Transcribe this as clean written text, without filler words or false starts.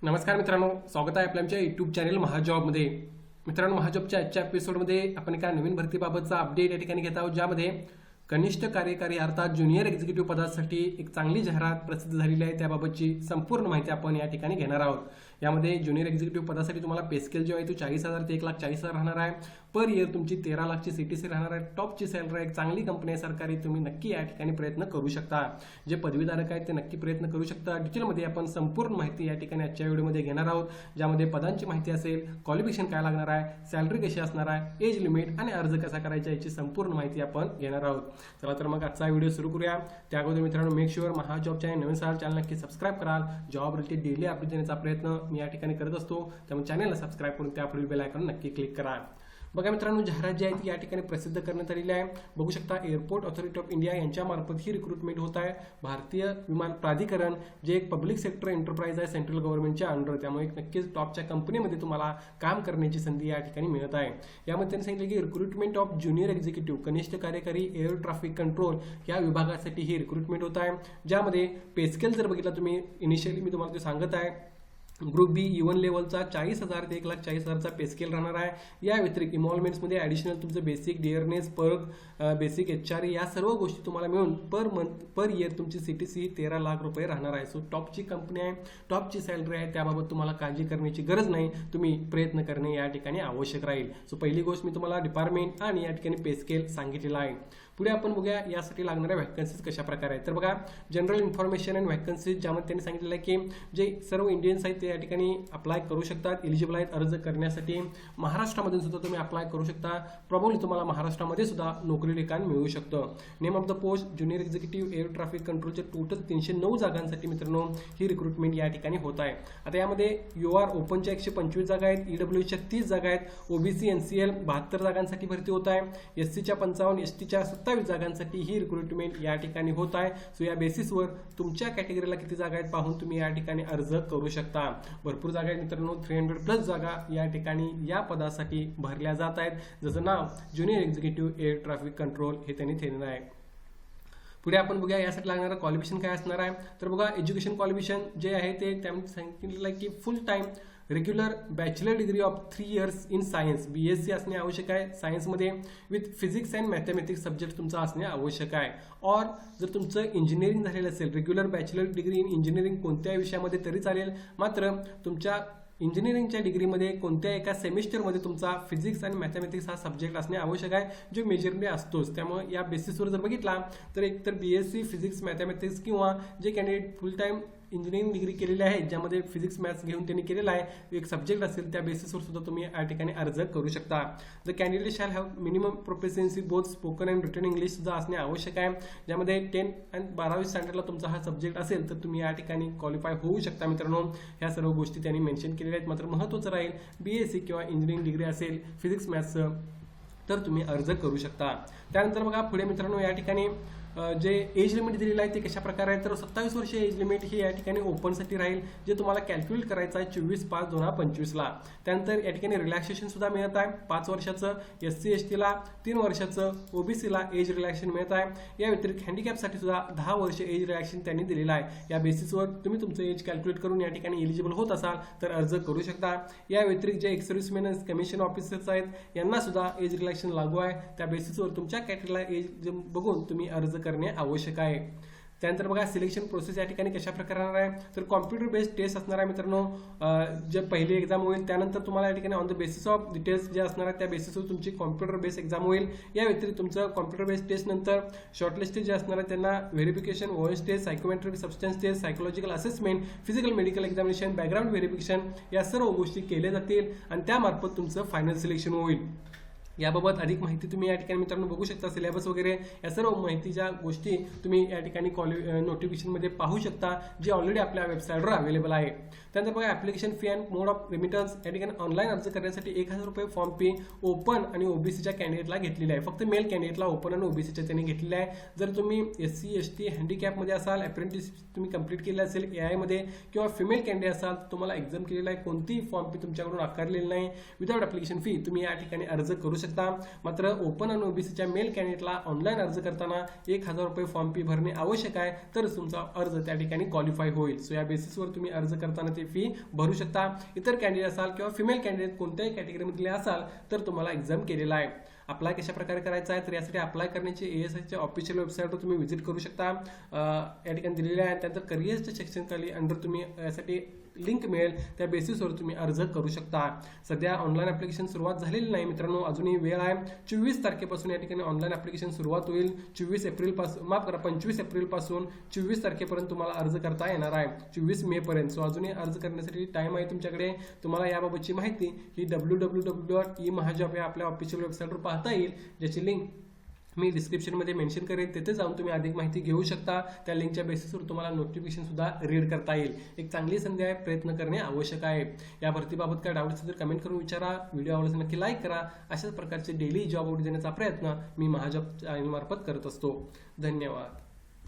नमस्कार मित्रांनो, स्वागत आहे आपल्या आमच्या यूट्यूब चॅनल महाजॉबमध्ये. मित्रांनो, महाजॉबच्या आजच्या एपिसोडमध्ये आपण एका नवीन भरतीबाबतचा अपडेट या ठिकाणी घेत आहोत, ज्यामध्ये कनिष्ठ कार्यकारी अर्थात ज्युनियर एक्झिक्युटिव्ह पदासाठी एक चांगली जाहिरात प्रसिद्ध झालेली आहे. त्याबाबतची संपूर्ण माहिती आपण या ठिकाणी घेणार आहोत. यामध्ये ज्युनियर एक्झिक्युटिव्ह पदासाठी तुम्हाला पे स्केल जो आहे तो 40,000 ते 1,40,000 राहणार आहे. पर इयर तुमची 13 लाखची सीटीसी राहणार आहे. टॉपची सॅलरी आहे. चांगली कंपनी आहे सरकारी, तुम्ही नक्की या ठिकाणी प्रयत्न करू शकता. जे पदवीधारक आहेत ते नक्की प्रयत्न करू शकता. डिटेलमध्ये आपण संपूर्ण माहिती या ठिकाणी आजच्या व्हिडिओमध्ये घेणार आहोत, ज्यामध्ये पदांची माहिती असेल, क्वालिफिकेशन काय लागणार आहे, सॅलरी कशी असणार आहे, एज लिमिट आणि अर्ज कसा करायचा याची संपूर्ण माहिती आपण घेणार आहोत. चला तर मग आजचा व्हिडिओ सुरू करूया. त्या अगोदर मित्रांनो, मेक शुअर महाजॉब चॅनल नवीन असाल चॅनल नक्की सबस्क्राईब कराल. जॉब रिलेटेड डेली अपडेट देण्याचा प्रयत्न मी या ठिकाणी करत असतो, त्यामुळे चॅनलला सबस्क्राईब करून त्यापुढील बेल आयकॉन नक्की क्लिक करा. बघा मित्रांनो, जाहिरात जी आहे ती या ठिकाणी प्रसिद्ध करण्यात आलेली आहे. बघू शकता, एअरपोर्ट ऑथॉरिटी ऑफ इंडिया यांच्यामार्फत ही रिक्रुटमेंट होत आहे. भारतीय विमान प्राधिकरण जे एक पब्लिक सेक्टर एंटरप्राइज आहे सेंट्रल गव्हर्नमेंटच्या अंडर, त्यामुळे नक्कीच टॉपच्या कंपनीमध्ये तुम्हाला काम करण्याची संधी या ठिकाणी मिळत आहे. यामध्ये त्यांनी सांगितलं की रिक्रुटमेंट ऑफ ज्युनियर एक्झिक्युटिव्ह कनिष्ठ कार्यकारी एअर ट्रॅफिक कंट्रोल या विभागासाठी ही रिक्रुटमेंट होत आहे. ज्यामध्ये पे स्केल जर बघितला तुम्ही, इनिशियली मी तुम्हाला ते सांगत आहे, ग्रुप बी E1 लेवलचा 40,000 ते 1,40,000चा पे स्केल राहणार आहे. या व्यतिरिक्त इमॉल्वमेंट्समध्ये ॲडिशनल तुमचं basic dearness, perk, basic HRE या सर्व गोष्टी तुम्हाला मिळून पर इयर तुमची सीटीसी 13 लाख रुपये राहणार आहे. सो टॉपची कंपनी आहे, टॉपची सॅलरी आहे, त्याबाबत तुम्हाला काळजी करण्याची गरज नाही. तुम्ही प्रयत्न करणे या ठिकाणी आवश्यक राहील. सो पहिली गोष्ट मी तुम्हाला डिपार्टमेंट आणि या ठिकाणी पे स्केल सांगितलेला आहे. पुढे आपण बघूया यासाठी लागणाऱ्या व्हॅकन्सीज कशा प्रकारे आहेत. तर बघा, जनरल इन्फॉर्मेशन अँड व्हॅकन्सीज, ज्यामध्ये त्यांनी सांगितलेलं आहे की जे सर्व इंडियन्स आहेत ते या ठिकाणी अप्लाय करू शकतात, एलिजिबल आहेत अर्ज करण्यासाठी. महाराष्ट्रामधून सुद्धा तुम्ही अप्लाय करू शकता. प्रॉब्ली तुम्हाला महाराष्ट्रामध्ये सुद्धा नोकरी ठिकाण मिळू शकतं. Name of the post junior executive air traffic कंट्रोलचे टोटल 309 जागांसाठी मित्रांनो ही रिक्रुटमेंट या ठिकाणी होत आहे. आता यामध्ये UR ओपनच्या 125 जागा आहेत, EWच्या 30 जागा आहेत, OBC NCL 72 जागांसाठी भरती होत आहे, SCच्या 55, STच्या 27 जागांसाठी ही रिक्रुटमेंट या ठिकाणी होत आहे. सो या बेसिसवर तुमच्या कॅटेगरीला किती जागा आहेत पाहून तुम्ही या ठिकाणी अर्ज करू शकता. भरपूर जागा आहेत मित्रांनो, 300+ जागा या ठिकाणी या पदासाठी भरल्या जात आहेत. जसं नाव junior executive air traffic control हे त्यांनी ठेवलेलं आहे. पुढे आपण बघूया यासाठी लागणारं क्वालिफिकेशन काय असणार आहे. तर बघा, एज्युकेशन क्वालिफिकेशन जे आहे ते त्यांनी सांगितलेलं आहे की फुल time regular bachelor degree of 3 years in science BSc असणे आवश्यक आहे सायन्समध्ये, with physics and mathematics subject तुमचा असणे आवश्यक आहे. और जर तुमचं इंजिनिअरिंग झालेलं असेल, regular bachelor degree in engineering कोणत्याही विषयामध्ये तरी चालेल, मात्र तुमच्या इंजिनिअरिंगच्या डिग्रीमध्ये कोणत्या एका सेमिस्टरमध्ये तुमचा फिजिक्स आणि मॅथमॅटिक्स हा सब्जेक्ट असणे आवश्यक आहे, जो मेजरली असतोच. त्यामुळे या बेसिसवर जर बघितला तर एकतर BSc फिजिक्स मॅथमॅटिक्स किंवा जे कॅन्डिडेट फुल टाइम इंजिनिअरिंग डिग्री केलेली आहे, ज्यामध्ये फिजिक्स मॅथ्स घेऊन त्यांनी केलेला आहे एक सब्जेक्ट असेल, त्या बेसिसवर सुद्धा तुम्ही या ठिकाणी अर्ज करू शकता. The candidate shall have minimum proficiency both spoken and written English सुद्धा असणे आवश्यक आहे, ज्यामध्ये 10 आणि 12वी स्टँडर्डला तुमचा हा सब्जेक्ट असेल तर तुम्ही या ठिकाणी क्वालिफाय होऊ शकता. मित्रांनो, ह्या सर्व गोष्टी त्यांनी मेन्शन केलेल्या आहेत. मात्र महत्त्वाचं राहील, BSc किंवा इंजिनिअरिंग डिग्री असेल फिजिक्स मॅथ्स तर तुम्ही अर्ज करू शकता. त्यानंतर बघा, पुढे मित्रांनो या ठिकाणी जे एज लिमिट दिलेलं आहे ते कशा प्रकारे आहे. तर 27 वर्षीय एज लिमिट ही या ठिकाणी ओपनसाठी राहील, जे तुम्हाला कॅल्क्युलेट करायचं आहे 24/5/2025ला. त्यानंतर या ठिकाणी रिलॅक्सेशन सुद्धा मिळत आहे 5 वर्षाचं, SC STला 3 वर्षाचं, OBCला एज रिलॅक्सेशन मिळत आहे. या व्यतिरिक्त हँडिकॅपसाठी सुद्धा 10 वर्ष एज रिलॅक्सेशन त्यांनी दिलेलं आहे. या बेसिसवर तुम्ही तुमचं एज कॅल्क्युलेट करून या ठिकाणी एलिजिबल होत असाल तर अर्ज करू शकता. या व्यतिरिक्त जे एक्स-सर्व्हिसमॅन कमिशन ऑफिसर्स आहेत यांना सुद्धा एज रिलॅक्सेशन लागू आहे. त्या बेसिसवर तुमच्या कॅटेगरीला एज बघून तुम्ही अर्ज करणे आवश्यक आहे. त्यानंतर बघा, सिलेक्शन प्रोसेस या ठिकाणी कशा प्रकारे राहणार आहे. तर कॉम्प्युटर बेस्ड टेस्ट असणार आहे मित्रांनो. जे पहिली एक्झाम होईल त्यानंतर तुम्हाला या ठिकाणी on the basis of details जे असणार आहे त्या बेसिसवर तुमची कॉम्प्युटर बेस्ड एक्झाम होईल. या व्यतिरिक्त तुमचं कॉम्प्युटर बेस्ड टेस्ट नंतर शॉर्टलिस्टेड जे असणार आहे त्यांना verification, OS test, psychometric substance test, psychological assessment, physical medical examination, background verification या सर्व गोष्टी केल्या जातील आणि त्यामार्फत तुमचं फायनल सिलेक्शन होईल. याबाबत अधिक माहिती तुम्ही या ठिकाणी मित्रांनो बघू शकता. सिलेबस वगैरे या सर्व माहितीच्या गोष्टी तुम्ही या ठिकाणी नोटिफिकेशनमध्ये पाहू शकता, जी ऑलरेडी आपल्या वेबसाईटवर अवेलेबल आहे. त्यानंतर बघा, application fee and mode of remittance या ठिकाणी ऑनलाईन अर्ज करण्यासाठी 1,000 रुपये फॉर्म फी ओपन आणि OBCच्या कॅन्डिडेटला घेतलेली आहे. फक्त मेल कॅन्डिडेटला ओपन आणि OBCच्या त्यांनी घेतलेलं आहे. जर तुम्ही SC ST हँडिकॅपमध्ये असाल, अप्रेंटिस तुम्ही कंप्लीट केलं असेल AI मध्ये किंवा फिमेल कॅन्डिडेट असाल तर तुम्हाला एक्झाम केलेला आहे, कोणतीही फॉर्म फी तुमच्याकडून आकारलेली नाही. विदाउट ॲप्लिकेशन फी तुम्ही या ठिकाणी अर्ज करू शकता. शकता. मात्र ओपन आणि ओबीसीच्या मेल कॅन्डिडेटला ऑनलाईन अर्ज करताना 1,000 रुपये फॉर्म फी भरणे आवश्यक आहे, तरच तुमचा अर्ज त्या ठिकाणी क्वालिफाय होईल. सो या बेसिसवर तुम्ही अर्ज करताना ती फी भरू शकता. इतर कॅन्डिडेट असाल किंवा फिमेल कॅन्डिडेट कोणत्याही कॅटेगरीमधले असाल तर तुम्हाला एक्झाम केलेला आहे. अप्लाय कशा प्रकारे करायचा आहे तर यासाठी अप्लाय करण्याची ASIच्या ऑफिशियल वेबसाईटवर तुम्ही व्हिजिट करू शकता. या ठिकाणी दिलेले आहे. त्यानंतर करिअर्सच्या सेक्शन खाली अंडर तुम्ही यासाठी लिंक मिळेल, त्या बेसिसवर तुम्ही अर्ज करू शकता. सध्या ऑनलाईन ऍप्लिकेशन सुरुवात झालेली नाही मित्रांनो, अजूनही वेळ आहे. 24 तारखेपासून या ठिकाणी ऑनलाईन ऍप्लिकेशन सुरुवात होईल. 25 एप्रिल पासून 24 तारखेपर्यंत तुम्हाला अर्ज करता येणार आहे, 24 मे पर्यंत. सो अजूनही अर्ज करण्यासाठी टाइम आहे तुमच्याकडे. तुम्हाला याबाबतची माहिती ही www.emahajobs या आपल्या ऑफिशियल वेबसाईटवर पाहता येईल, ज्याची लिंक मी डिस्क्रिप्शनमध्ये मेन्शन करेन. तिथे जाऊन तुम्ही अधिक माहिती घेऊ शकता. त्या लिंकच्या बेसिसवर तुम्हाला नोटिफिकेशन सुद्धा रीड करता येईल. एक चांगली संधी आहे, प्रयत्न करणे आवश्यक आहे. या भरतीबाबत काय डाऊट असेल तर कमेंट करून विचारा. व्हिडिओ आवडल्यास नक्की लाईक करा. अशाच प्रकारचे डेली जॉब अपडेट देण्याचा प्रयत्न मी महाजॉब चॅनलमार्फत करत असतो. धन्यवाद.